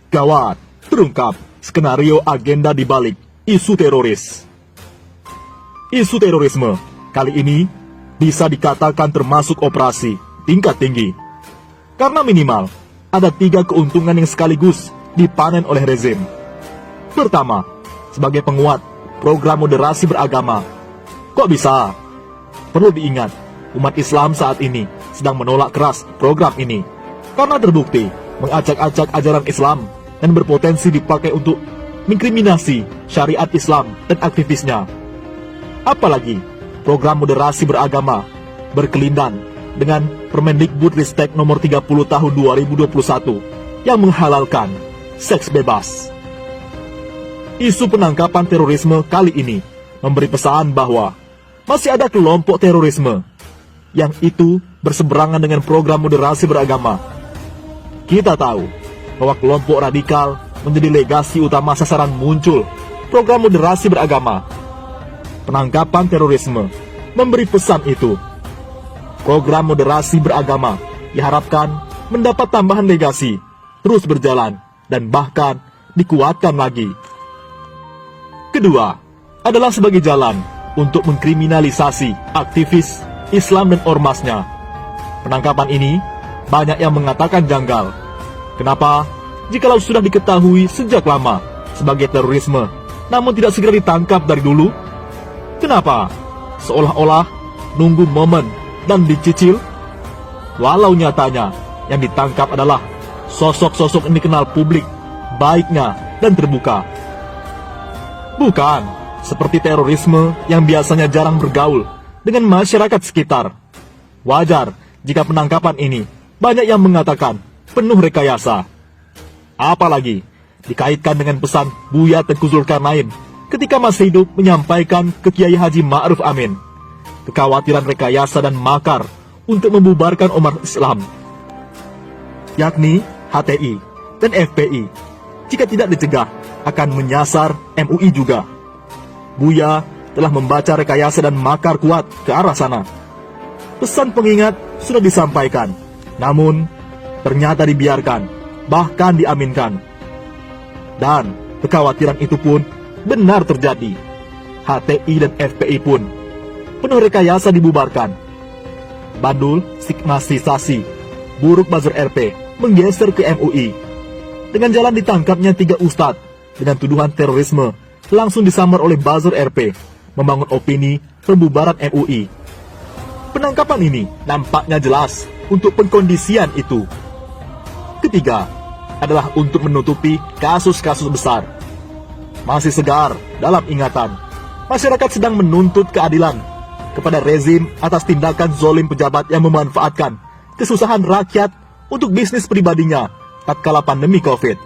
Gawat, terungkap skenario agenda di balik isu teroris. Isu terorisme kali ini bisa dikatakan termasuk operasi tingkat tinggi. Karena minimal ada 3 keuntungan yang sekaligus dipanen oleh rezim. Pertama, sebagai penguat program moderasi beragama. Kok bisa? Perlu diingat, umat Islam saat ini sedang menolak keras program ini karena terbukti mengacak-acak ajaran Islam dan berpotensi dipakai untuk mengkriminasi syariat Islam dan aktivisnya. Apalagi program moderasi beragama berkelindan dengan Permendikbudristek nomor 30 tahun 2021 yang menghalalkan seks bebas. Isu penangkapan terorisme kali ini memberi pesan bahwa masih ada kelompok terorisme yang itu berseberangan dengan program moderasi beragama. Kita tahu bahwa kelompok radikal menjadi legasi utama sasaran muncul program moderasi beragama. Penangkapan terorisme memberi pesan itu. Program moderasi beragama diharapkan mendapat tambahan legasi, terus berjalan, dan bahkan dikuatkan lagi. Kedua, adalah sebagai jalan untuk mengkriminalisasi aktivis Islam dan ormasnya. Penangkapan ini banyak yang mengatakan janggal. Kenapa? Jikalau sudah diketahui sejak lama sebagai terorisme, namun tidak segera ditangkap dari dulu? Kenapa? Seolah-olah nunggu momen dan dicicil? Walau nyatanya yang ditangkap adalah sosok-sosok yang dikenal publik, baiknya dan terbuka. Bukan seperti terorisme yang biasanya jarang bergaul dengan masyarakat sekitar. Wajar jika penangkapan ini banyak yang mengatakan penuh rekayasa. Apalagi dikaitkan dengan pesan Buya Tengku Zulkarnain ketika masih hidup menyampaikan ke Kiai Haji Ma'ruf Amin kekhawatiran rekayasa dan makar untuk membubarkan umat Islam, yakni HTI dan FPI, jika tidak dicegah akan menyasar MUI juga. Buya telah membaca rekayasa dan makar kuat ke arah sana. Pesan pengingat sudah disampaikan, namun ternyata dibiarkan, bahkan diaminkan. Dan kekhawatiran itu pun benar terjadi. HTI dan FPI pun penuh rekayasa dibubarkan. Bandul stigmatisasi buruk buzzer RP menggeser ke MUI. Dengan jalan ditangkapnya 3 ustadz dengan tuduhan terorisme, langsung disamar oleh buzzer RP, membangun opini pembubaran MUI. Penangkapan ini nampaknya jelas untuk pengkondisian itu. Ketiga, adalah untuk menutupi kasus-kasus besar. Masih segar dalam ingatan, masyarakat sedang menuntut keadilan kepada rezim atas tindakan zolim pejabat yang memanfaatkan kesusahan rakyat untuk bisnis pribadinya tatkala pandemi COVID.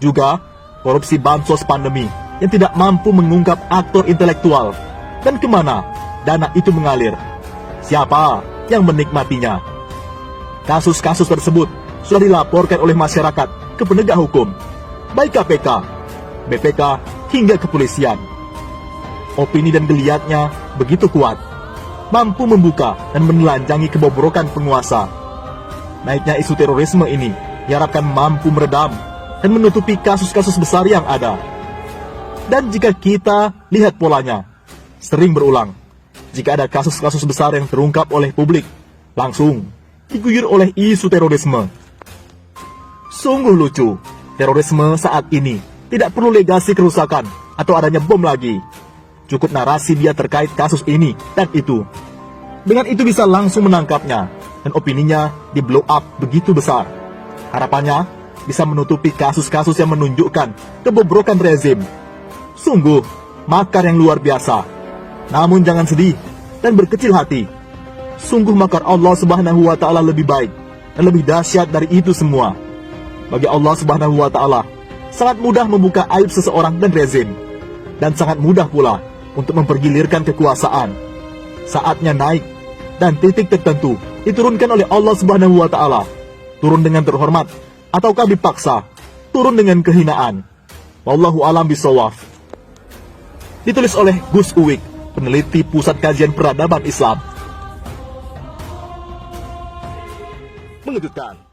Juga korupsi bansos pandemi yang tidak mampu mengungkap aktor intelektual dan kemana dana itu mengalir. Siapa yang menikmatinya? Kasus-kasus tersebut sudah dilaporkan oleh masyarakat ke penegak hukum, baik KPK, BPK, hingga kepolisian. Opini dan geliatnya begitu kuat, mampu membuka dan menelanjangi kebobrokan penguasa. Naiknya isu terorisme ini diharapkan mampu meredam dan menutupi kasus-kasus besar yang ada. Dan jika kita lihat polanya, sering berulang. Jika ada kasus-kasus besar yang terungkap oleh publik, langsung diguyur oleh isu terorisme. Sungguh lucu, terorisme saat ini tidak perlu legasi kerusakan atau adanya bom lagi. Cukup narasi dia terkait kasus ini dan itu. Dengan itu bisa langsung menangkapnya, dan opininya di blow up begitu besar. Harapannya bisa menutupi kasus-kasus yang menunjukkan kebobrokan rezim. Sungguh makar yang luar biasa. Namun jangan sedih dan berkecil hati. Sungguh makar Allah Subhanahu wa Ta'ala lebih baik dan lebih dahsyat dari itu semua. Bagi Allah Subhanahu wa Ta'ala sangat mudah membuka aib seseorang dan rezim, dan sangat mudah pula untuk mempergilirkan kekuasaan. Saatnya naik dan titik tertentu diturunkan oleh Allah Subhanahu wa Ta'ala. Turun dengan terhormat ataukah dipaksa turun dengan kehinaan. Wallahu alam bisawab. Ditulis oleh Gus Uwik, peneliti Pusat Kajian Peradaban Islam. Mengejutkan.